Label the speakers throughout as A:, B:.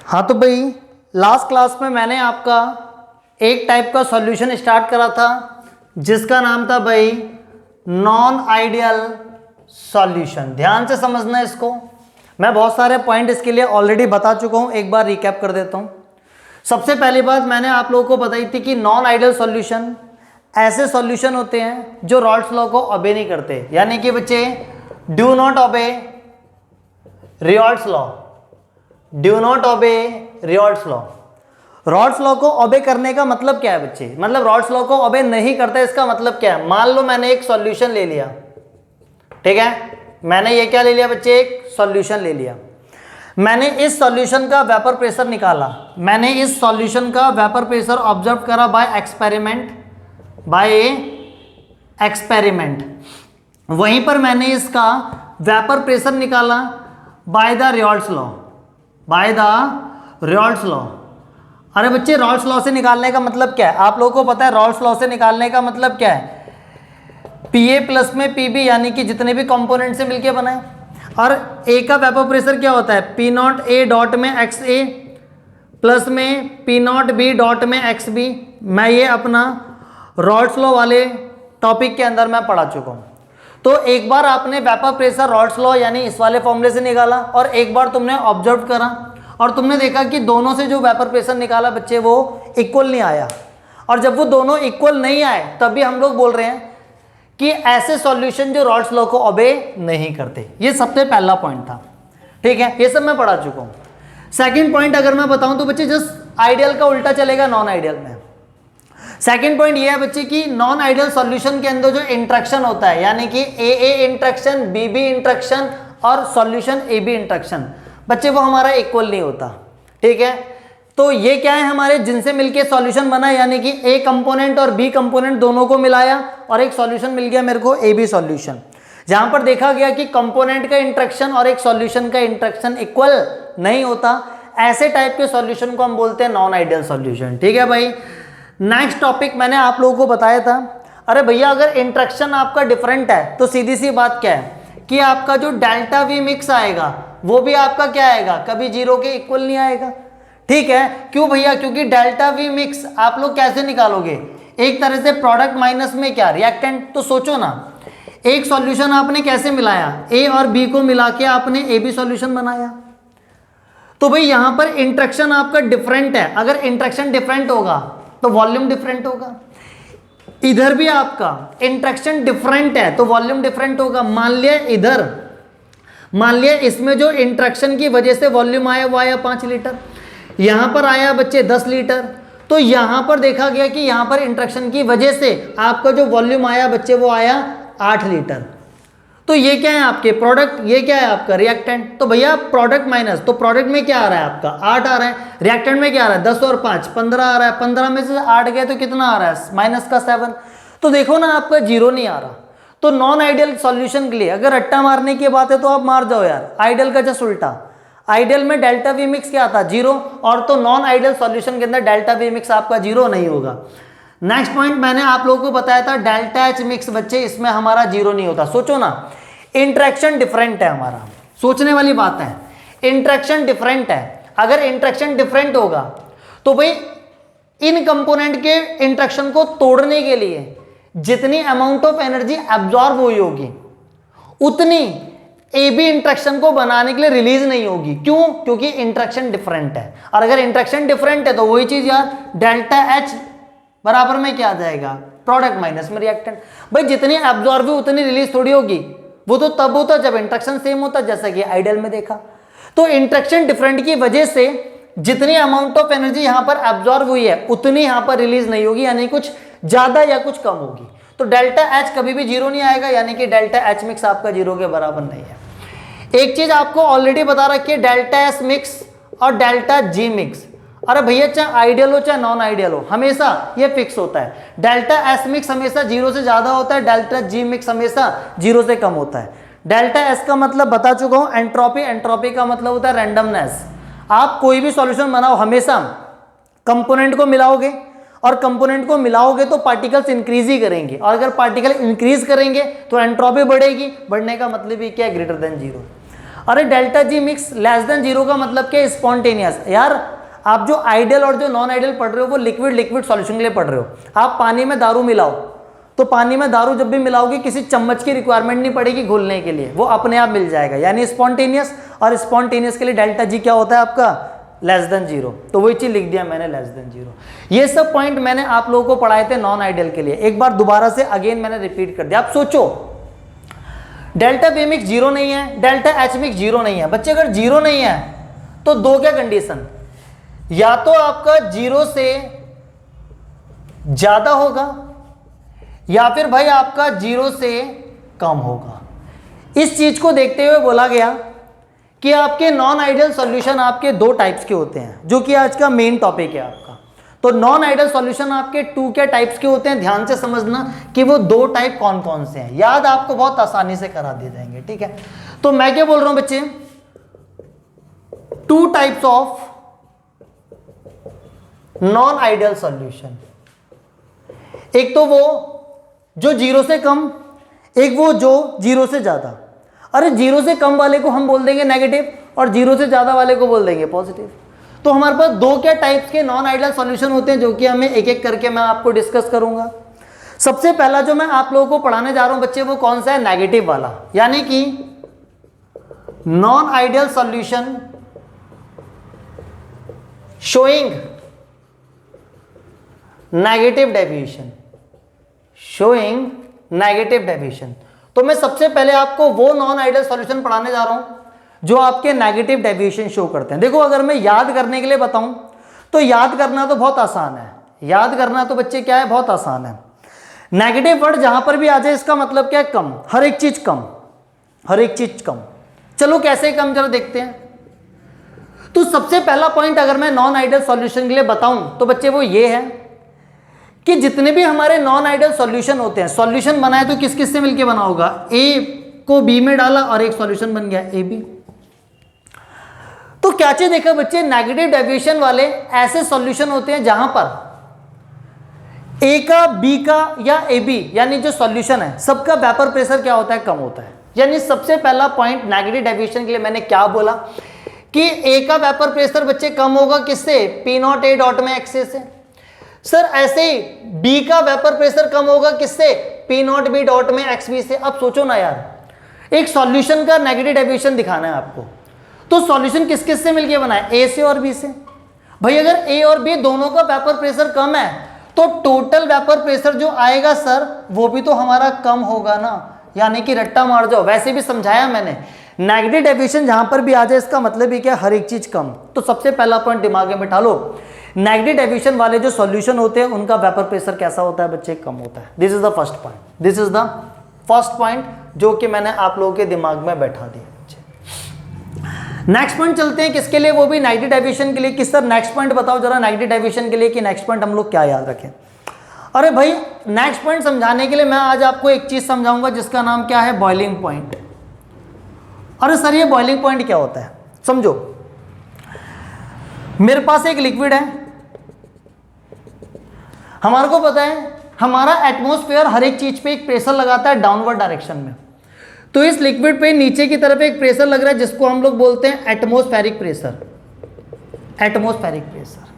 A: हाँ तो भाई लास्ट क्लास में मैंने आपका एक टाइप का सॉल्यूशन स्टार्ट करा था जिसका नाम था भाई नॉन आइडियल सॉल्यूशन। ध्यान से समझना है इसको। मैं बहुत सारे पॉइंट इसके लिए ऑलरेडी बता चुका हूँ, एक बार रिकैप कर देता हूँ। सबसे पहली बात मैंने आप लोगों को बताई थी कि नॉन आइडियल सॉल्यूशन ऐसे सॉल्यूशन होते हैं जो रॉल्स लॉ को ओबे नहीं करते, यानी कि बच्चे do not obey रियोल्ड्स law, do not obey रियोल्ड्स law. Rawls law को ओबे करने का मतलब क्या है बच्चे? मतलब रॉल्स लॉ को ओबे नहीं करते इसका मतलब क्या है? मान लो मैंने एक सॉल्यूशन ले लिया, ठीक है, मैंने ये क्या ले लिया बच्चे? एक सॉल्यूशन ले लिया। मैंने इस सॉल्यूशन का वेपर प्रेशर निकाला, मैंने इस सॉल्यूशन का वेपर प्रेशर ऑब्जर्व करा बाय एक्सपेरिमेंट। वहीं पर मैंने इसका वेपर प्रेशर निकाला बाय द रियोल्ड्स लॉ, अरे बच्चे रॉल्स लॉ से निकालने का मतलब क्या है? आप लोगों को पता है रॉल्स लॉ से निकालने का मतलब क्या है? पीए प्लस में पीबी, यानी कि जितने भी कंपोनेंट से मिलके बना है। और ए का वेपर प्रेशर क्या होता है? पी नॉट ए डॉट में एक्स ए प्लस में पी नॉट बी डॉट में एक्स बी। मैं ये अपना रॉल्स लॉ वाले टॉपिक के अंदर मैं पढ़ा चुका हूँ। तो एक बार आपने वेपर प्रेशर रॉल्स लॉ यानी इस वाले फॉर्मूले से निकाला और एक बार तुमने ऑब्जर्व करा और तुमने देखा कि दोनों से जो वेपर प्रेशर निकाला बच्चे वो इक्वल नहीं आया। और जब वो दोनों इक्वल नहीं आए तभी हम लोग बोल रहे हैं कि ऐसे सॉल्यूशन जो रॉल्स लॉ को ओबे नहीं करते। ये सबसे पहला पॉइंट था, ठीक है, ये सब मैं पढ़ा चुका हूँ। सेकंड पॉइंट अगर मैं बताऊं तो बच्चे जस्ट आइडियल का उल्टा चलेगा नॉन आइडियल में। सेकंड पॉइंट ये है बच्चे कि नॉन आइडियल सॉल्यूशन के अंदर जो इंट्रैक्शन होता है, यानी कि ए इंट्रैक्शन, बी इंट्रैक्शन और सॉल्यूशन ए बी इंट्रैक्शन, बच्चे वो हमारा इक्वल नहीं होता, ठीक है। तो ये क्या है हमारे जिनसे मिलके सॉल्यूशन बना, यानी कि ए कंपोनेंट और बी कंपोनेंट दोनों को मिलाया और एक सॉल्यूशन मिल गया मेरे को ए बी सॉल्यूशन, जहां पर देखा गया कि कंपोनेंट का इंट्रैक्शन और एक सॉल्यूशन का इंट्रैक्शन इक्वल नहीं होता। ऐसे टाइप के सॉल्यूशन को हम बोलते हैं नॉन आइडियल सॉल्यूशन, ठीक है भाई। नेक्स्ट टॉपिक मैंने आप लोगों को बताया था, अरे भैया अगर इंट्रैक्शन आपका डिफरेंट है तो सीधी सी बात क्या है कि आपका जो डेल्टा वी मिक्स आएगा वो भी आपका क्या आएगा? कभी जीरो के इक्वल नहीं आएगा, ठीक है। क्यों भैया? क्योंकि डेल्टा वी मिक्स आप लोग कैसे निकालोगे? एक तरह से प्रोडक्ट माइनस में क्या रिएक्टेंट। तो सोचो ना, एक सॉल्यूशन आपने कैसे मिलाया? ए और बी को मिला के आपने ए बी सॉल्यूशन बनाया। तो भाई यहां पर इंट्रैक्शन आपका डिफरेंट है, अगर इंट्रैक्शन डिफरेंट होगा तो वॉल्यूम डिफरेंट होगा। इधर भी आपका इंट्रैक्शन डिफरेंट है तो वॉल्यूम डिफरेंट होगा। मान लिया इसमें जो इंट्रैक्शन की वजह से वॉल्यूम आया वो आया 5 लीटर, यहां पर आया बच्चे 10 लीटर। तो यहां पर देखा गया कि यहां पर इंट्रैक्शन की वजह से आपका जो वॉल्यूम आया बच्चे वो आया 8 लीटर। तो ये क्या है आपके प्रोडक्ट, ये क्या है आपका रिएक्टेंट। तो भैया प्रोडक्ट माइनस, तो प्रोडक्ट में क्या आ रहा है आपका 8 आ रहा है, रिएक्टेंट में क्या आ रहा है 10 और 5 15 आ रहा है। 15 में से 8 गए तो कितना आ रहा है? माइनस का 7। तो देखो ना आपका जीरो नहीं आ रहा। तो नॉन आइडियल सॉल्यूशन के लिए अगर रट्टा मारने की बात है तो आप मार जाओ यार, आइडियल का जस्ट उल्टा। आइडियल में डेल्टा वी मिक्स क्या था? जीरो। और तो नॉन आइडियल सॉल्यूशन के अंदर डेल्टा वी मिक्स आपका जीरो नहीं होगा। नेक्स्ट पॉइंट मैंने आप लोगों को बताया था डेल्टा एच मिक्स बच्चे, इसमें हमारा जीरो नहीं होता। सोचो ना, इंट्रैक्शन डिफरेंट है हमारा, सोचने वाली बात है, इंट्रैक्शन डिफरेंट है। अगर इंट्रैक्शन डिफरेंट होगा तो भाई इन कंपोनेंट के इंट्रैक्शन को तोड़ने के लिए जितनी अमाउंट ऑफ एनर्जी एब्जॉर्ब हुई होगी उतनी ए बी इंट्रैक्शन को बनाने के लिए रिलीज नहीं होगी। क्यों? क्योंकि इंट्रैक्शन डिफरेंट है। और अगर इंट्रैक्शन डिफरेंट है तो वही चीज यार, डेल्टा एच बराबर में क्या आ जाएगा? प्रोडक्ट माइनस में रिएक्टेंट। भाई जितनी एब्जॉर्ब हुई उतनी रिलीज थोड़ी होगी, वो तो तब होता जब इंट्रैक्शन सेम होता, जैसा कि आइडियल में देखा। तो इंट्रैक्शन डिफरेंट की वजह से जितनी अमाउंट ऑफ एनर्जी यहां पर एब्जॉर्ब हुई है उतनी यहां पर रिलीज नहीं होगी, यानी कुछ ज्यादा या कुछ कम होगी। तो डेल्टा एच कभी भी जीरो नहीं आएगा, यानी कि डेल्टा एच मिक्स आपका जीरो के बराबर नहीं है। एक चीज आपको ऑलरेडी बता रखी है, डेल्टा एस मिक्स और डेल्टा जी मिक्स। अरे भैया चाहे आइडियल हो चाहे नॉन आइडियल हो, हमेशा ये फिक्स होता है। डेल्टा एस मिक्स हमेशा जीरो से ज्यादा होता है, डेल्टा जी मिक्स हमेशा जीरो से कम होता है। डेल्टा एस का मतलब बता चुका हूं, एंट्रोपी। एंट्रोपी का मतलब होता है रैंडमनेस। आप कोई भी सॉल्यूशन बनाओ हमेशा कंपोनेंट को मिलाओगे और कंपोनेंट को मिलाओगे तो पार्टिकल्स इंक्रीज ही करेंगे, और अगर पार्टिकल इंक्रीज करेंगे तो एंट्रोपी बढ़ेगी। बढ़ने का मतलब ही क्या है? Greater than zero. अरे delta G mix less than 0 का मतलब क्या? स्पॉन्टेनियस। यार आप जो आइडियल और जो नॉन आइडियल पढ़ रहे हो वो लिक्विड लिक्विड सॉल्यूशन के लिए पढ़ रहे हो। आप पानी में दारू मिलाओ तो पानी में दारू जब भी मिलाओगे किसी चम्मच की रिक्वायरमेंट नहीं पड़ेगी घोलने के लिए, वो अपने आप मिल जाएगा, यानी स्पॉन्टेनियस। और स्पॉन्टेनियस के लिए डेल्टा जी क्या होता है आपका? Less than 0। तो वही चीज लिख दिया मैंने, लेस देन 0। ये सब पॉइंट मैंने आप लोगों को पढ़ाए थे नॉन आइडियल के लिए, एक बार दोबारा से अगेन मैंने रिपीट कर दिया। आप सोचो डेल्टा बी मिक्स 0 नहीं है, डेल्टा एच मिक्स 0 नहीं है। बच्चे अगर 0 नहीं है तो दो क्या कंडीशन, या तो आपका 0 से ज्यादा होगा या फिर भाई आपका 0 से कम होगा। इस चीज को देखते हुए बोला गया कि आपके नॉन आइडियल सॉल्यूशन आपके दो टाइप्स के होते हैं, जो कि आज का मेन टॉपिक है आपका। तो नॉन आइडियल सॉल्यूशन आपके 2 क्या टाइप्स के होते हैं, ध्यान से समझना कि वो 2 टाइप कौन कौन से हैं, याद आपको बहुत आसानी से करा दिए जाएंगे, ठीक है। तो मैं क्या बोल रहा हूं बच्चे, 2 types of non ideal solution. एक तो वो जो 0 से कम, एक वो जो 0 से ज्यादा। अरे 0 से कम वाले को हम बोल देंगे नेगेटिव और 0 से ज्यादा वाले को बोल देंगे पॉजिटिव। तो हमारे पास 2 क्या टाइप्स के नॉन आइडियल सॉल्यूशन होते हैं, जो कि हमें एक एक करके मैं आपको डिस्कस करूंगा। सबसे पहला जो मैं आप लोगों को पढ़ाने जा रहा हूं बच्चे, वो कौन सा है? नेगेटिव वाला, यानी कि non ideal solution showing negative deviation, showing negative deviation. तो मैं सबसे पहले आपको वो नॉन आइडियल सॉल्यूशन पढ़ाने जा रहा हूं जो आपके नेगेटिव डेविएशन शो करते हैं। देखो अगर मैं याद करने के लिए बताऊं तो याद करना तो बहुत आसान है, याद करना तो बच्चे क्या है, बहुत आसान है। नेगेटिव वर्ड जहां पर भी आ जाए इसका मतलब क्या है? कम, हर एक चीज कम, हर एक चीज कम। चलो कैसे कम, जरा देखते हैं। तो सबसे पहला पॉइंट अगर मैं नॉन आइडियल सॉल्यूशन के लिए बताऊं तो बच्चे वो ये है कि जितने भी हमारे नॉन आइडियल सॉल्यूशन होते हैं, सॉल्यूशन बनाए तो किस किस से मिलके बना होगा? ए को बी में डाला और एक सॉल्यूशन बन गया ए बी। तो क्या चीज देखा बच्चे, नेगेटिव डेविएशन वाले ऐसे सॉल्यूशन होते हैं जहां पर ए का, बी का या ए बी यानी जो सॉल्यूशन है सबका वेपर प्रेशर क्या होता है? कम होता है। यानी सबसे पहला पॉइंट नेगेटिव डेविएशन के लिए मैंने क्या बोला कि ए का वेपर प्रेशर बच्चे कम होगा किससे? पी नॉट ए डॉट में एक्से से। सर ऐसे ही बी का वेपर प्रेशर कम होगा किससे? पी नॉट बी डॉट में एक्स बी से। अब सोचो ना यार, एक सॉल्यूशन का नेगेटिव डेविएशन दिखाना है आपको, तो सॉल्यूशन किस किस से मिलके बना है? ए से और बी से। भाई अगर ए और बी दोनों का वेपर प्रेशर कम है तो टोटल वेपर प्रेशर जो आएगा सर वो भी तो हमारा कम होगा ना, यानी कि रट्टा मार जाओ। वैसे भी समझाया मैंने, नेगेटिव डेविएशन जहां पर भी आ जाए इसका मतलब ही क्या? हर एक चीज कम। तो सबसे पहला पॉइंट दिमाग में बिठा लो, नेगेटिव डेविएशन वाले जो सॉल्यूशन होते हैं उनका वेपर प्रेशर कैसा होता है बच्चे? कम होता है। This is the first point, this is the first point जो कि मैंने आप लोगों के दिमाग में बैठा दिया। नेक्स्ट पॉइंट चलते हैं, किसके लिए? वो भी नेगेटिव डेविएशन के लिए। कि सर नेक्स्ट पॉइंट बताओ जरा नेगेटिव डेविएशन के लिए कि नेक्स्ट पॉइंट हम लोग क्या याद रखें। अरे भाई नेक्स्ट पॉइंट समझाने के लिए मैं आज आपको एक चीज समझाऊंगा जिसका नाम क्या है? Boiling point. अरे सर ये बॉइलिंग पॉइंट क्या होता है? समझो, मेरे पास एक लिक्विड है, हमारे को पता है हमारा एटमॉस्फेयर हर एक चीज पे एक प्रेशर लगाता है डाउनवर्ड डायरेक्शन में। तो इस लिक्विड पे नीचे की तरफ एक प्रेशर लग रहा है जिसको हम लोग बोलते हैं एटमॉस्फेरिक प्रेशर, एटमॉस्फेरिक प्रेशर।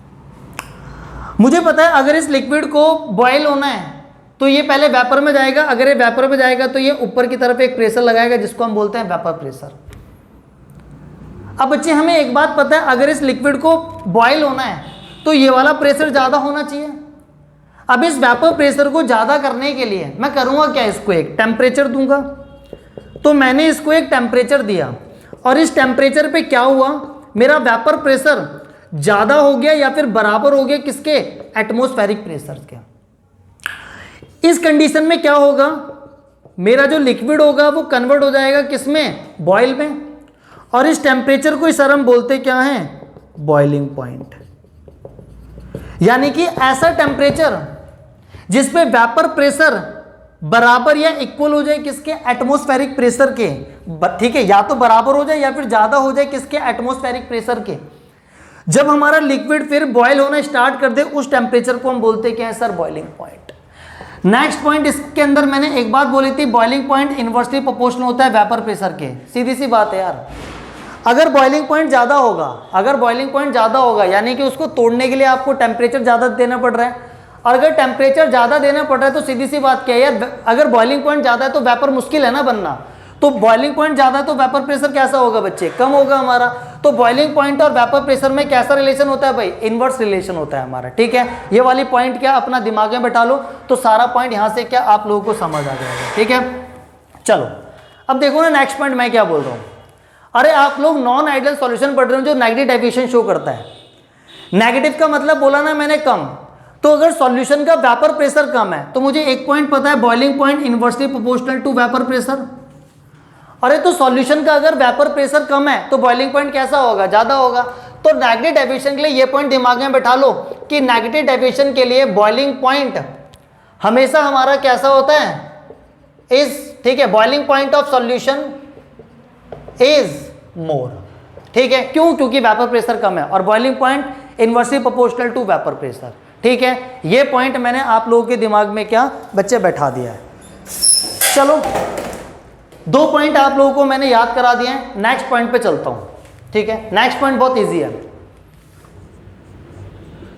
A: मुझे पता है अगर इस लिक्विड को बॉयल होना है तो ये पहले वेपर में जाएगा, अगर ये वेपर में जाएगा तो ये ऊपर की तरफ एक प्रेशर लगाएगा जिसको हम बोलते हैं वेपर प्रेशर। अब बच्चे हमें एक बात पता है, अगर इस लिक्विड को बॉयल होना है तो ये वाला प्रेशर ज़्यादा होना चाहिए। अब इस वेपर प्रेशर को ज़्यादा करने के लिए मैं करूँगा क्या? इसको एक टेम्परेचर दूंगा। तो मैंने इसको एक टेम्परेचर दिया और इस टेम्परेचर पे क्या हुआ? मेरा वेपर प्रेशर ज़्यादा हो गया या फिर बराबर हो गया किसके? एटमॉस्फेरिक प्रेशर के। इस कंडीशन में क्या होगा? मेरा जो लिक्विड होगा वो कन्वर्ट हो जाएगा किसमें? बॉयल में। और इस टेम्परेचर को सर हम बोलते क्या हैं? Boiling point. यानी कि ऐसा टेम्परेचर जिसपे वेपर प्रेशर बराबर या इक्वल हो जाए किसके? एटमॉस्फेरिक प्रेशर के। ठीक है, या तो बराबर हो जाए या फिर ज्यादा हो जाए किसके? एटमॉस्फेरिक प्रेशर के। जब हमारा लिक्विड फिर बॉयल होना स्टार्ट कर दे उस टेम्परेचर को हम बोलते क्या है sir? Boiling point. Next point इसके अंदर मैंने एक बात बोली थी, बॉइलिंग पॉइंट इनवर्सली प्रोपोर्शनल होता है वेपर प्रेशर के। सीधी सी बात है यार, अगर बॉइलिंग पॉइंट ज़्यादा होगा, अगर बॉइलिंग पॉइंट ज़्यादा होगा यानी कि उसको तोड़ने के लिए आपको टेम्परेचर ज़्यादा देना पड़ रहा है, और अगर टेम्परेचर ज़्यादा देना पड़ रहा है तो सीधी सी बात क्या है यार, अगर बॉइलिंग पॉइंट ज़्यादा है तो वेपर मुश्किल है ना बनना, तो बॉइलिंग पॉइंट ज़्यादा है तो वेपर प्रेशर कैसा होगा बच्चे, कम होगा हमारा। तो बॉइलिंग पॉइंट और वेपर प्रेशर में कैसा रिलेशन होता है भाई, इनवर्स रिलेशन होता है हमारा, ठीक है। ये वाली पॉइंट क्या अपना दिमाग में बैठा लो, तो सारा पॉइंट यहाँ से क्या आप लोगों को समझ आ जाएगा, ठीक है। चलो अब देखो ना नेक्स्ट पॉइंट मैं क्या बोल रहा हूँ। अरे आप लोग नॉन आइडियल सॉल्यूशन पढ़ रहे हो जो नेगेटिव डेविएशन शो करता है। नेगेटिव का मतलब बोला ना मैंने कम, तो अगर सॉल्यूशन का वेपर प्रेशर कम है तो मुझे एक पॉइंट पता है, boiling point inversely proportional to vapour pressure. अरे तो सॉल्यूशन का अगर वेपर प्रेशर कम है तो बॉइलिंग पॉइंट कैसा होगा, ज्यादा होगा। तो नेगेटिव डेविएशन के लिए ये पॉइंट दिमाग में बैठा लो कि नेगेटिव डेविएशन के लिए बॉइलिंग पॉइंट हमेशा हमारा कैसा होता है, इज, ठीक है, boiling point of solution is more, ठीक है। क्यों, क्योंकि वेपर प्रेशर कम है और boiling point inversely proportional to vapour pressure, ठीक है। ये पॉइंट मैंने आप लोगों के दिमाग में क्या बच्चे बैठा दिया है। चलो 2 पॉइंट आप लोगों को मैंने याद करा दिए हैं, नेक्स्ट पॉइंट पे चलता हूं, ठीक है। नेक्स्ट पॉइंट बहुत इजी है,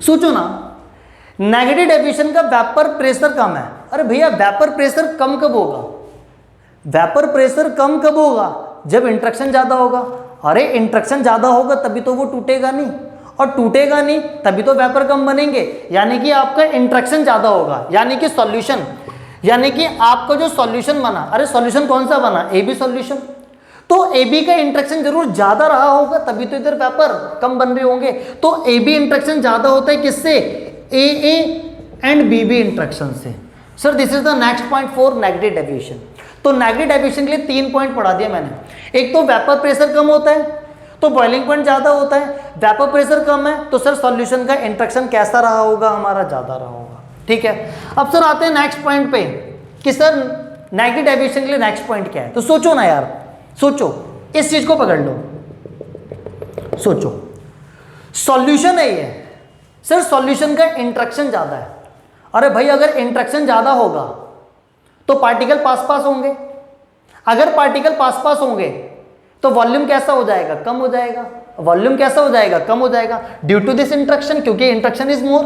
A: सोचो ना, नेगेटिव डेविएशन का वेपर प्रेशर कम है। अरे भैया वेपर प्रेशर कम कब होगा, वेपर प्रेशर कम कब होगा, जब इंट्रैक्शन ज्यादा होगा। अरे इंट्रैक्शन ज्यादा होगा तभी तो वो टूटेगा नहीं, और टूटेगा नहीं तभी तो वेपर कम बनेंगे, यानी कि आपका इंट्रैक्शन ज्यादा होगा, यानी कि सॉल्यूशन, यानी कि आपका जो सॉल्यूशन बना, अरे सॉल्यूशन कौन सा बना, ए बी सॉल्यूशन, तो ए बी का इंट्रैक्शन जरूर ज्यादा रहा होगा तभी तो इधर वेपर कम बन रहे होंगे। तो ए बी इंट्रैक्शन ज्यादा होता है किससे, A and B B interaction से। Sir this is the next point for negative deviation. तो नेगेटिव डेविएशन के लिए 3 पॉइंट पढ़ा दिया मैंने। एक तो वेपर प्रेशर कम होता है तो बॉइलिंग पॉइंट ज्यादा होता है, वेपर प्रेशर कम है तो सर सॉल्यूशन का इंट्रैक्शन कैसा रहा होगा, हमारा ज्यादा रहा होगा, ठीक है। अब सर आते हैं नेक्स्ट पॉइंट पे कि सर नेगेटिव डेविएशन के लिए नेक्स्ट पॉइंट क्या है। तो सोचो ना यार, सोचो, इस चीज को पकड़ लो, सोचो, सॉल्यूशन है ये, सर सॉल्यूशन का इंट्रैक्शन ज्यादा है। अरे भाई अगर इंट्रैक्शन ज्यादा होगा तो पार्टिकल पास पास होंगे, अगर पार्टिकल पास पास होंगे तो वॉल्यूम कैसा हो जाएगा, कम हो जाएगा। वॉल्यूम कैसा हो जाएगा, कम हो जाएगा, ड्यू टू दिस इंट्रैक्शन, क्योंकि इंट्रैक्शन इज मोर।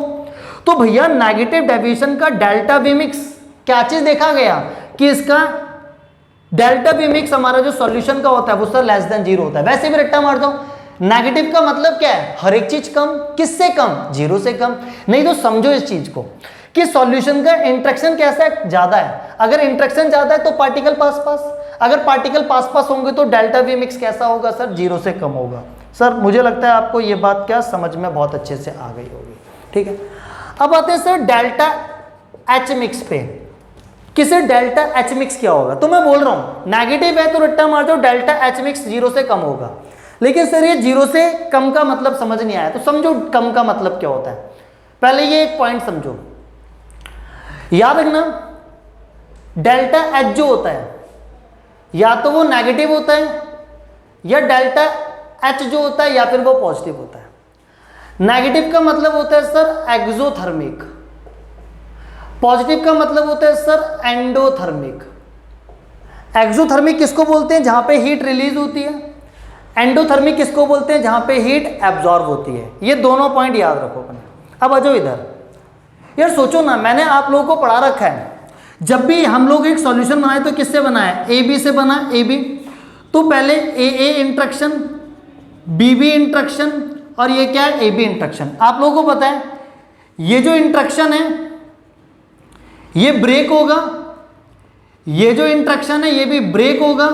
A: तो भैया नेगेटिव डेविएशन का डेल्टा वी मिक्स क्या चीज देखा गया कि इसका डेल्टा वी मिक्स हमारा जो सॉल्यूशन का होता है वो सर लेस देन 0 होता है। वैसे भी रट्टा मार दो, नेगेटिव का मतलब क्या है, हर एक चीज कम, किससे कम, 0 से कम। नहीं तो समझो इस चीज को कि सॉल्यूशन का इंट्रैक्शन कैसा है, ज्यादा है। अगर इंट्रैक्शन ज्यादा है तो पार्टिकल पास पास, अगर पार्टिकल पास पास होंगे तो डेल्टा वी मिक्स कैसा होगा सर, 0 से कम होगा। सर मुझे लगता है आपको ये बात क्या समझ में बहुत अच्छे से आ गई होगी, ठीक है। अब आते हैं सर डेल्टा एच मिक्स पे कि सर डेल्टा एच मिक्स क्या होगा। तो मैं बोल रहा हूं नेगेटिव है तो रट्टा मार दो डेल्टा एच मिक्स 0 से कम होगा, लेकिन सर ये 0 से कम का मतलब समझ नहीं आया, तो समझो कम का मतलब क्या होता है। पहले ये एक पॉइंट समझो, याद रखना डेल्टा एच जो होता है या तो वो नेगेटिव होता है या डेल्टा एच जो होता है या फिर वो पॉजिटिव होता है। नेगेटिव का मतलब होता है सर एक्सोथर्मिक, पॉजिटिव का मतलब होता है सर एंडोथर्मिक। एक्सोथर्मिक किसको बोलते हैं, जहां पे हीट रिलीज होती है। एंडोथर्मिक किसको बोलते हैं, जहां पे हीट एब्जॉर्ब होती है। ये दोनों पॉइंट याद रखो अपने। अब आ जाओ इधर, यार सोचो ना, मैंने आप लोगों को पढ़ा रखा है जब भी हम लोग एक सॉल्यूशन बनाए तो किससे बनाए, ए बी से बना, ए बी। तो पहले A interaction, B B interaction और ये क्या है, ए बी इंट्रैक्शन। आप लोगों को पता है ये जो इंट्रैक्शन है ये ब्रेक होगा, ये जो इंट्रैक्शन है ये भी ब्रेक होगा,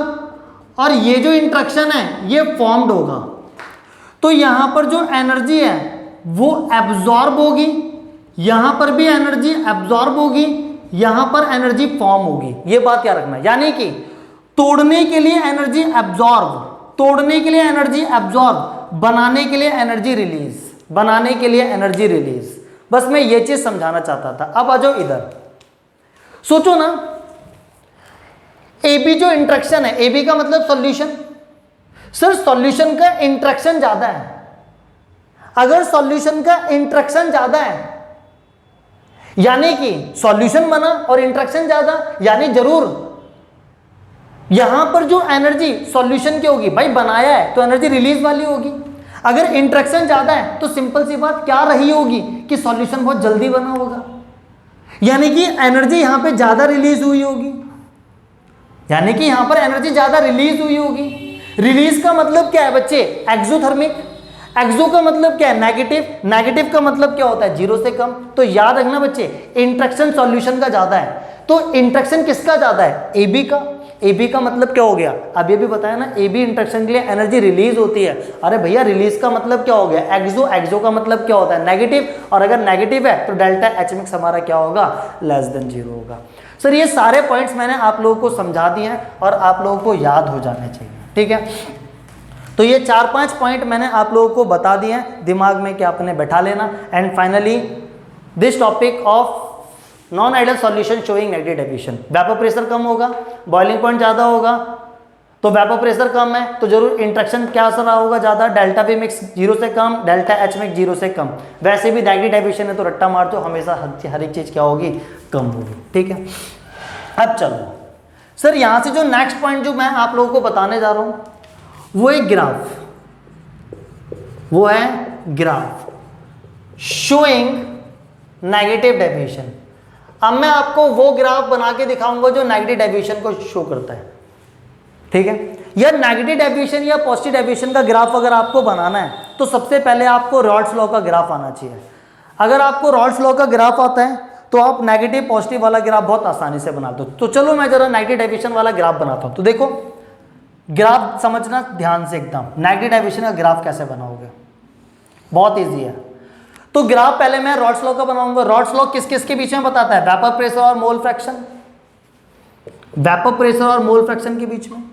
A: और ये जो इंट्रैक्शन है ये फॉर्म्ड होगा। तो यहां पर जो एनर्जी है वो एब्जॉर्ब होगी, यहां पर भी एनर्जी एब्जॉर्ब होगी, यहां पर एनर्जी फॉर्म होगी। ये बात याद रखना, यानी कि तोड़ने के लिए एनर्जी एब्जॉर्ब, तोड़ने के लिए एनर्जी एब्जॉर्ब, बनाने के लिए एनर्जी रिलीज, बनाने के लिए एनर्जी रिलीज। बस मैं ये चीज समझाना चाहता था। अब आ जाओ इधर, सोचो ना ए बी जो इंट्रैक्शन है, ए बी का मतलब सॉल्यूशन। सर सॉल्यूशन का इंट्रैक्शन ज्यादा है, अगर सॉल्यूशन का इंट्रैक्शन ज्यादा है यानी कि सॉल्यूशन बना और इंट्रैक्शन ज्यादा, यानी जरूर यहां पर जो एनर्जी सॉल्यूशन की होगी, भाई बनाया है तो एनर्जी रिलीज वाली होगी। अगर इंट्रैक्शन ज्यादा है तो सिंपल सी बात क्या रही होगी कि सॉल्यूशन बहुत जल्दी बना होगा, यानी कि एनर्जी यहां पे ज्यादा रिलीज हुई होगी, यानी कि यहां पर एनर्जी ज्यादा रिलीज हुई होगी। रिलीज का मतलब क्या है बच्चे? एक्सोथर्मिक। एक्सो का मतलब क्या है? नेगेटिव। नेगेटिव का मतलब क्या होता है? जीरो से कम। तो याद रखना बच्चे, इंट्रैक्शन सॉल्यूशन का ज्यादा है। तो इंट्रैक्शन किसका ज्यादा है? एबी का। एबी का मतलब क्या हो गया? अब ये भी बताया ना, एबी इंट्रैक्शन के लिए एनर्जी रिलीज होती है। अरे भैया रिलीज का मतलब क्या हो गया? एक्सो। एक्सो का मतलब क्या होता है? नेगेटिव। और अगर नेगेटिव है तो डेल्टा एच मिक्स हमारा क्या होगा? लेस देन जीरो होगा। सर ये सारे पॉइंट्स मैंने आप लोगों को समझा दिए हैं और आप लोगों को याद हो जाने चाहिए, ठीक है। तो ये 4-5 पॉइंट मैंने आप लोगों को बता दिए हैं, दिमाग में क्या आपने बैठा लेना। And finally this topic of non ideal solution showing negative deviation. Vapour pressure कम होगा, बॉइलिंग पॉइंट ज़्यादा होगा, तो वेपर प्रेशर कम है तो जरूर इंट्रैक्शन क्या असर होगा? ज़्यादा। डेल्टा वी मिक्स जीरो से कम, डेल्टा एच मिक्स जीरो से कम। वैसे भी नेगेटिव डेविएशन है तो रट्टा मार दो, हमेशा हर एक चीज़ क्या होगी? कम होगी, ठीक है। अब चलो सर, यहाँ से जो नेक्स्ट पॉइंट जो मैं आप लोगों को बताने जा रहा हूँ वो एक ग्राफ, वो है ग्राफ शोइंग नेगेटिव डेविएशन। अब मैं आपको वो ग्राफ बना के दिखाऊंगा जो नेगेटिव डेविएशन को शो करता है, ठीक है। या नेगेटिव डेविएशन या पॉजिटिव डेविएशन का ग्राफ अगर आपको बनाना है तो सबसे पहले आपको रॉल्स लॉ का ग्राफ आना चाहिए। अगर आपको रॉल्स लॉ का ग्राफ आता है तो आप नेगेटिव पॉजिटिव वाला ग्राफ बहुत आसानी से बना दो। तो चलो मैं जरा नेगेटिव डेविएशन वाला ग्राफ बनाता हूं। तो देखो ग्राफ समझना ध्यान से एकदम, नेगेटिव डेविएशन का ग्राफ कैसे बनाओगे, बहुत इजी है। तो ग्राफ पहले मैं रॉल्स लॉ का बनाऊंगा। रॉल्स लॉ किस किस के बीच में बताता है? वेपर प्रेशर और मोल फ्रैक्शन, वेपर प्रेशर और मोल फ्रैक्शन के बीच में।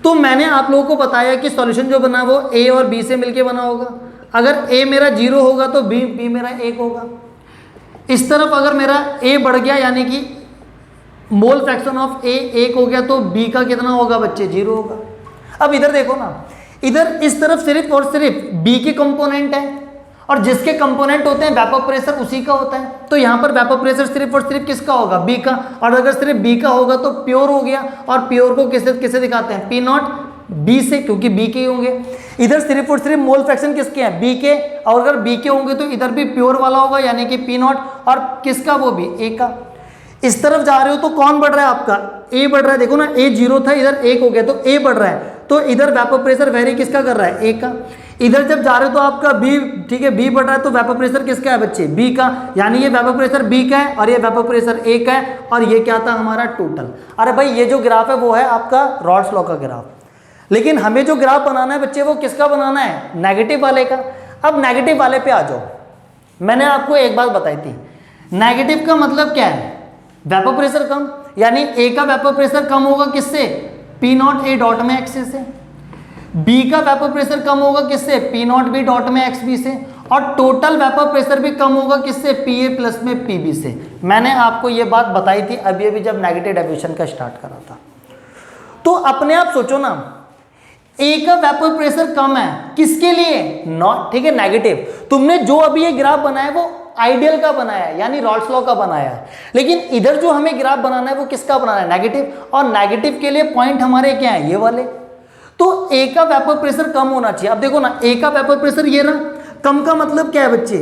A: तो मैंने आप लोगों को बताया कि सॉल्यूशन जो बना वो ए और बी से मिलके बना होगा। अगर ए मेरा 0 होगा तो बी मेरा 1 होगा। इस तरफ अगर मेरा ए बढ़ गया यानी कि मोल फ्रैक्शन ऑफ ए 1 हो गया तो बी का कितना होगा बच्चे? 0 होगा। अब इधर देखो ना, इधर इस तरफ सिर्फ और सिर्फ बी के कंपोनेंट है और जिसके कंपोनेंट होते हैं वेपर प्रेशर उसी का होता है। तो यहाँ पर वेपर प्रेशर सिर्फ और सिर्फ किसका होगा? बी का। और अगर सिर्फ बी का होगा तो प्योर हो गया, और प्योर को किसे किसे दिखाते हैं? पी नॉट बी से, क्योंकि बी के होंगे। इधर सिर्फ और सिर्फ मोल फ्रैक्शन किसके हैं? बी के। और अगर बी के होंगे तो इधर भी प्योर वाला होगा यानी कि पी नॉट, और किसका? वो भी ए का। इस तरफ जा रहे हो तो कौन बढ़ रहा है आपका? ए बढ़ रहा है। देखो ना, ए 0 था, इधर 1 हो गया तो ए बढ़ रहा है। तो इधर वेपर प्रेशर वेरी किसका कर रहा है? ए का। इधर जब जा रहे हो तो आपका बी, ठीक है, बी बढ़ रहा है तो वेपर प्रेशर किसका है बच्चे? बी का। यानी ये वेपर प्रेशर बी का है और ये वेपर प्रेशर ए का है, और ये क्या था हमारा? टोटल। अरे भाई ये जो ग्राफ है वो है आपका रॉल्स लॉ का ग्राफ, लेकिन हमें जो ग्राफ बनाना है बच्चे वो किसका बनाना है? नेगेटिव वाले का। अब नेगेटिव वाले पे आ जाओ। मैंने आपको एक बात बताई थी, नेगेटिव का मतलब क्या है? वेपर प्रेशर कम, यानी ए का वेपर प्रेशर कम होगा किससे? पी नॉट ए डॉट में एक्स से। बी का वेपर प्रेशर कम होगा किससे? पी नॉट बी डॉट में एक्स बी से। और टोटल वेपर प्रेशर भी कम होगा किससे? पी ए प्लस में पी बी से। मैंने आपको ये बात बताई थी अभी अभी जब नेगेटिव डेविएशन का स्टार्ट करा था। तो अपने आप सोचो ना, ए का वेपर प्रेशर कम है किसके लिए? नॉट, ठीक है, नेगेटिव। तुमने जो अभी ये ग्राफ बनाया वो आइडियल का बनाया है, यानी रॉल्स लॉ का बनाया है। लेकिन इधर जो हमें ग्राफ बनाना है वो किसका बनाना है? नेगेटिव। और नेगेटिव के लिए पॉइंट हमारे क्या है? ये वाले। तो ए का वेपर प्रेशर कम होना चाहिए। अब देखो ना, ए का वेपर प्रेशर ये ना, कम का मतलब क्या है बच्चे?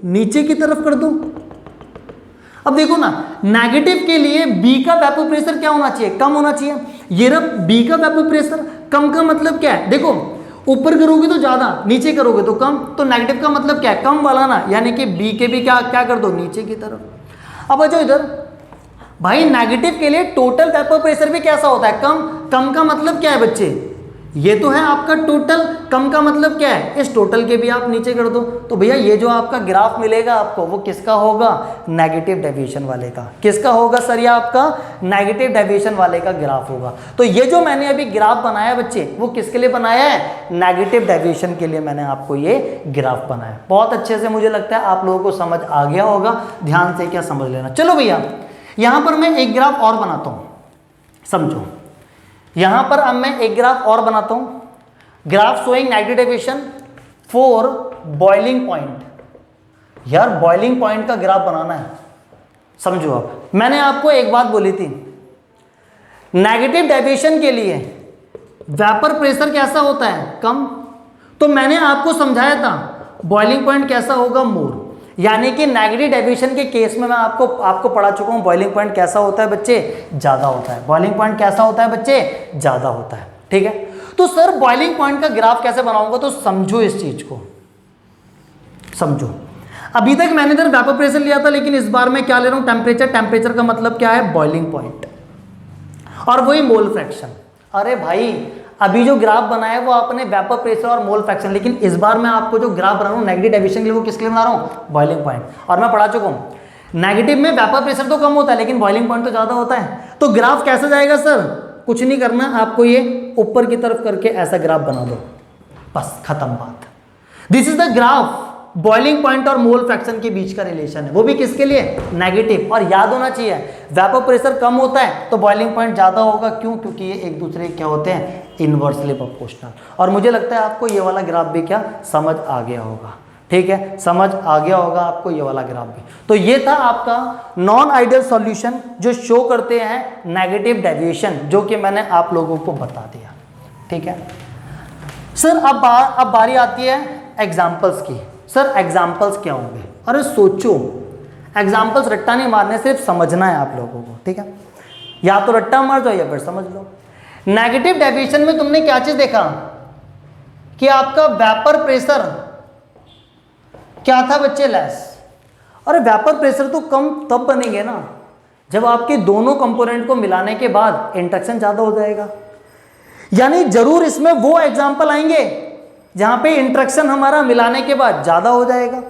A: नीचे की तरफ कर दो। अब देखो ना, नेगेटिव के लिए बी का वेपर प्रेशर क्या होना चाहिए? कम होना चाहिए। ये रहा बी का वेपर प्रेशर। कम का मतलब क्या है? देखो, ऊपर करोगे तो ज्यादा, नीचे करोगे तो कम। तो नेगेटिव का मतलब क्या है? कम वाला ना, यानी कि बी के भी क्या क्या कर दो? नीचे की तरफ। अब आ जाओ इधर, भाई नेगेटिव के लिए टोटल वेपर प्रेशर भी कैसा होता है? कम। कम का मतलब क्या है बच्चे? ये तो है आपका टोटल। कम का मतलब क्या है? इस टोटल के भी आप नीचे कर दो। तो भैया ये जो आपका ग्राफ मिलेगा आपको वो किसका होगा? नेगेटिव डेविएशन वाले का। किसका होगा सर? ये आपका नेगेटिव डेविएशन वाले का ग्राफ होगा। तो ये जो मैंने अभी ग्राफ बनाया बच्चे वो किसके लिए बनाया है? नेगेटिव डेविएशन के लिए मैंने आपको ये ग्राफ बनाया। बहुत अच्छे से मुझे लगता है आप लोगों को समझ आ गया होगा। ध्यान से क्या समझ लेना। चलो भैया यहां पर मैं एक ग्राफ और बनाता हूं, समझो। यहां पर अब मैं एक ग्राफ और बनाता हूं, graph showing negative deviation for boiling point. यार बॉइलिंग पॉइंट का ग्राफ बनाना है, समझो। अब मैंने आपको एक बात बोली थी, नेगेटिव डेविएशन के लिए वेपर प्रेशर कैसा होता है, कम। तो मैंने आपको समझाया था बॉइलिंग पॉइंट कैसा होगा, मोर। यानी कि नेगेटिव डेविएशन के केस में मैं आपको पढ़ा चुका हूं बॉइलिंग पॉइंट कैसा होता है बच्चे, ज्यादा होता है। बॉइलिंग पॉइंट कैसा होता है बच्चे, ज्यादा होता है। ठीक है, तो सर बॉइलिंग पॉइंट का ग्राफ कैसे बनाऊंगा, तो समझो इस चीज को, समझो। अभी तक मैंने इधर वेपर प्रेशर लिया था, लेकिन इस बार मैं क्या ले रहा हूं, टेम्परेचर। टेम्परेचर का मतलब क्या है, बॉइलिंग पॉइंट, और वही मोल फ्रैक्शन। अरे भाई अभी जो ग्राफ बनाया है वो आपने वेपर प्रेशर और मोल फ्रैक्शन, लेकिन इस बार मैं आपको जो ग्राफ बना रहा हूँ नेगेटिव डेविएशन के लिए, वो किसके लिए बना रहा हूँ, बॉइलिंग पॉइंट। और मैं पढ़ा चुका हूँ नेगेटिव में वेपर प्रेशर तो कम होता है, लेकिन बॉइलिंग पॉइंट तो ज्यादा होता है। तो ग्राफ कैसा जाएगा सर, कुछ नहीं करना आपको, ये ऊपर की तरफ करके ऐसा ग्राफ बना दो, बस खत्म बात। This is the graph boiling point और मोल फ्रैक्शन के बीच का रिलेशन है, वो भी किसके लिए, नेगेटिव। और याद होना चाहिए वेपर प्रेशर कम होता है तो बॉइलिंग पॉइंट ज्यादा होगा, क्यों, क्योंकि ये एक दूसरे क्या होते हैं, इनवर्सली प्रोपोर्शनल। और मुझे लगता है आपको ये वाला ग्राफ भी क्या समझ आ गया होगा। ठीक है, समझ आ गया होगा आपको ये वाला ग्राफ भी। तो ये था आपका नॉन आइडियल सॉल्यूशन जो शो करते हैं नेगेटिव डेविएशन, जो कि मैंने आप लोगों को बता दिया। ठीक है सर, अब बारी आती है एग्जाम्पल्स की। सर एग्जाम्पल्स क्या होंगे, अरे सोचो, एग्जाम्पल्स रट्टा नहीं मारने, सिर्फ समझना है आप लोगों को। ठीक है, या तो रट्टा मार दो या फिर समझ लो। नेगेटिव डेविएशन में तुमने क्या चीज देखा कि आपका वेपर प्रेशर क्या था बच्चे, लेस। अरे वेपर प्रेशर तो कम तब बनेंगे ना जब आपके दोनों कंपोनेंट को मिलाने के बाद इंटरेक्शन ज्यादा हो जाएगा। यानी जरूर इसमें वो एग्जाम्पल आएंगे जहां पे इंटरेक्शन हमारा मिलाने के बाद ज्यादा हो जाएगा।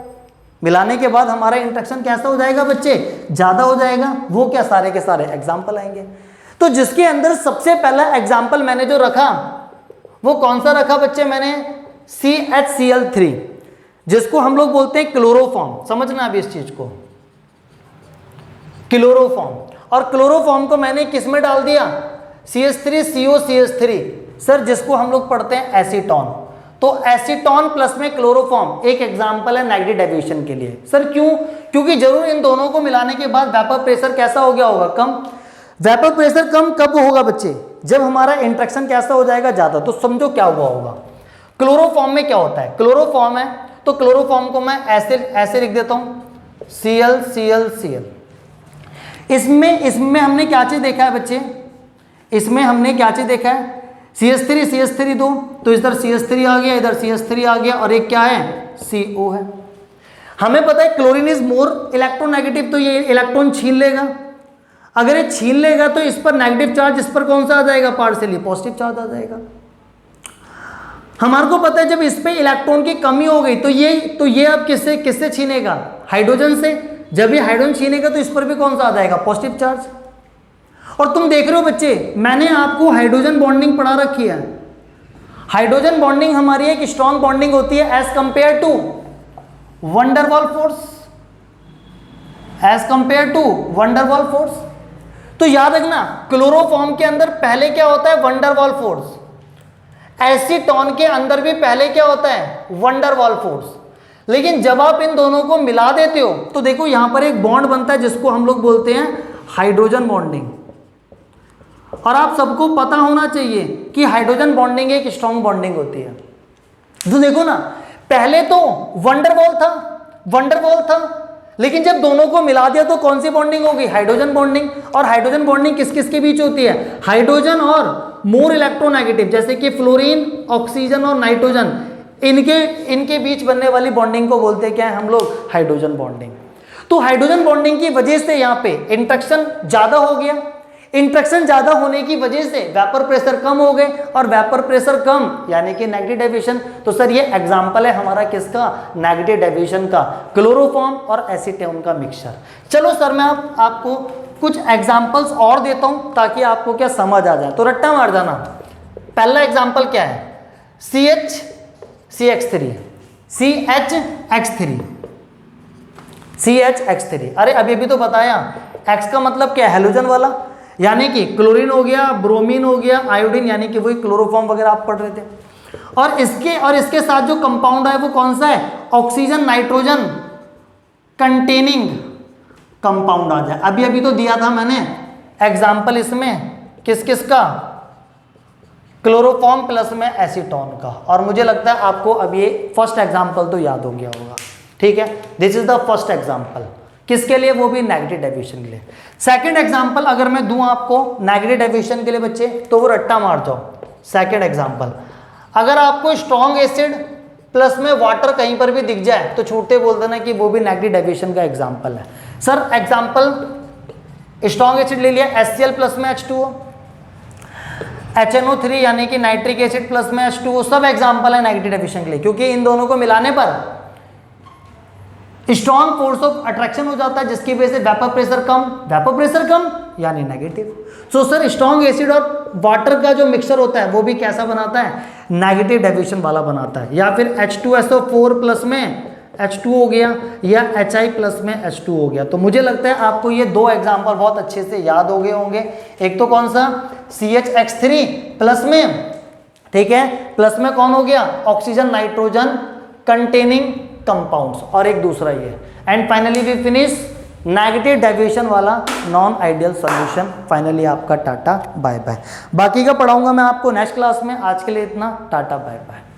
A: मिलाने के बाद हमारा इंटरेक्शन कैसा हो जाएगा बच्चे, ज्यादा हो जाएगा। वो क्या, सारे के सारे एग्जाम्पल आएंगे। तो जिसके अंदर सबसे पहला एग्जाम्पल मैंने जो रखा वो कौन सा रखा बच्चे, मैंने CHCl3, जिसको हम लोग बोलते हैं क्लोरोफॉर्म। समझना अभी इस चीज को, क्लोरोफॉर्म। और क्लोरोफॉर्म को मैंने किस में डाल दिया, CH3COCH3, सर जिसको हम लोग पढ़ते हैं एसीटोन। तो एसीटोन प्लस में क्लोरोफॉर्म एक एग्जांपल है नेगेटिव डेविएशन के लिए। सर क्यों, क्योंकि जरूर इन दोनों को मिलाने के बाद वेपर प्रेशर कैसा हो गया होगा, कम। वेपर प्रेशर कम कब होगा बच्चे, जब हमारा इंटरेक्शन कैसा हो जाएगा, ज्यादा। तो समझो क्या हुआ होगा। क्लोरोफॉर्म में क्या होता है, क्लोरोफॉर्म है तो क्लोरोफॉर्म को मैं ऐसे लिख देता हूं, Cl। इसमें हमने क्या चीज देखा है बच्चे, इसमें हमने क्या चीज देखा है, CH3 दो, तो इधर CH3 आ गया, इधर CH3 आ गया, और एक क्या है, CO है। हमें पता है क्लोरीन इज मोर इलेक्ट्रोनेगेटिव, तो ये इलेक्ट्रॉन छीन लेगा। अगर ये छीन लेगा तो इस पर नेगेटिव चार्ज, इस पर कौन सा आ जाएगा, पार्शियली पॉजिटिव चार्ज आ जाएगा। हमारे को पता है जब इस पे इलेक्ट्रॉन की कमी हो गई तो ये अब किससे छीनेगा, हाइड्रोजन से। जब ये हाइड्रोजन छीनेगा तो इस पर भी कौन सा आ जाएगा, पॉजिटिव चार्ज। और तुम देख रहे हो बच्चे, मैंने आपको हाइड्रोजन बॉन्डिंग पढ़ा रखी है। हाइड्रोजन बॉन्डिंग हमारी एक स्ट्रॉन्ग बॉन्डिंग होती है as compare to van der Waals force, as compare to van der Waals force. तो याद रखना क्लोरोफॉर्म के अंदर पहले क्या होता है, वंडरवॉल फोर्स। एसीटोन के अंदर भी पहले क्या होता है, वंडरवॉल फोर्स। लेकिन जब आप इन दोनों को मिला देते हो तो देखो यहां पर एक बॉन्ड बनता है जिसको हम लोग बोलते हैं हाइड्रोजन बॉन्डिंग। और आप सबको पता होना चाहिए कि हाइड्रोजन बॉन्डिंग एक स्ट्रॉन्ग बॉन्डिंग होती है। तो देखो ना, पहले तो वंडरवॉल था, लेकिन जब दोनों को मिला दिया तो कौन सी बॉन्डिंग होगी, हाइड्रोजन बॉन्डिंग। और हाइड्रोजन बॉन्डिंग किस किस के बीच होती है, हाइड्रोजन और मोर इलेक्ट्रोनेगेटिव, जैसे कि फ्लोरीन, ऑक्सीजन और नाइट्रोजन, इनके बीच बनने वाली बॉन्डिंग को बोलते हैं क्या है हम लोग, हाइड्रोजन बॉन्डिंग। तो हाइड्रोजन बॉन्डिंग की वजह से यहाँ पे इंटरेक्शन ज्यादा हो गया। इंटरेक्शन ज्यादा होने की वजह से वेपर प्रेशर कम हो गए, और वेपर प्रेशर कम यानी कि नेगेटिव डेविएशन। तो सर ये एग्जांपल है हमारा किसका, नेगेटिव डेविएशन का, क्लोरोफॉर्म और एसीटोन का मिक्सचर। चलो सर मैं आपको कुछ एग्जांपल्स और देता हूं ताकि आपको क्या समझ आ जाए। तो रट्टा मार जाना। पहला एग्जांपल क्या है, CHX3। अरे अभी भी तो बताया, X का मतलब क्या है, हैलोजन वाला, यानी कि क्लोरीन हो गया, ब्रोमीन हो गया, आयोडीन, यानी कि वही क्लोरोफॉर्म वगैरह आप पढ़ रहे थे। और इसके साथ जो कंपाउंड है वो कौन सा है, ऑक्सीजन नाइट्रोजन कंटेनिंग कंपाउंड आ जाए। अभी तो दिया था मैंने एग्जाम्पल इसमें किस किस का, क्लोरोफॉर्म प्लस में एसीटोन का। और मुझे लगता है आपको अब ये फर्स्ट एग्जांपल तो याद हो गया होगा, ठीक है। This is the first example, किसके लिए, वो भी नेगेटिव डेविएशन के लिए। सेकंड एग्जांपल अगर मैं दूं आपको नेगेटिव डेविएशन के लिए बच्चे, तो वो रट्टा मार जाओ। सेकंड एग्जांपल, अगर आपको स्ट्रॉन्ग एसिड प्लस में वाटर कहीं पर भी दिख जाए तो छूटते बोल देना कि वो भी नेगेटिव डेविएशन का एग्जांपल है। सर एग्जांपल, स्ट्रॉन्ग एसिड ले लिया HCl प्लस में H2O, HNO3 यानी कि नाइट्रिक एसिड प्लस में H2O, सब एग्जांपल है नेगेटिव डेविएशन के लिए, क्योंकि इन दोनों को मिलाने पर स्ट्रॉन्ग फोर्स ऑफ अट्रैक्शन हो जाता है, जिसकी वजह से वेपर प्रेशर कम यानी negative. So sir strong acid और वाटर का जो मिक्सचर होता है वो भी कैसा बनाता है, नेगेटिव डेविएशन वाला बनाता है। या फिर H2SO4 प्लस में H2 हो गया, या HI प्लस में H2 हो गया। तो मुझे लगता है आपको ये दो एग्जाम्पल बहुत अच्छे से याद हो गए होंगे। एक तो कौन सा, CHX3 प्लस में, ठीक है, प्लस में कौन हो गया, ऑक्सीजन नाइट्रोजन कंटेनिंग कंपाउंड्स, और एक दूसरा ये। And finally we finish negative deviation वाला नॉन आइडियल सॉल्यूशन। फाइनली आपका टाटा बाय बाय। बाकी का पढ़ाऊंगा मैं आपको नेक्स्ट क्लास में। आज के लिए इतना, टाटा बाय बाय।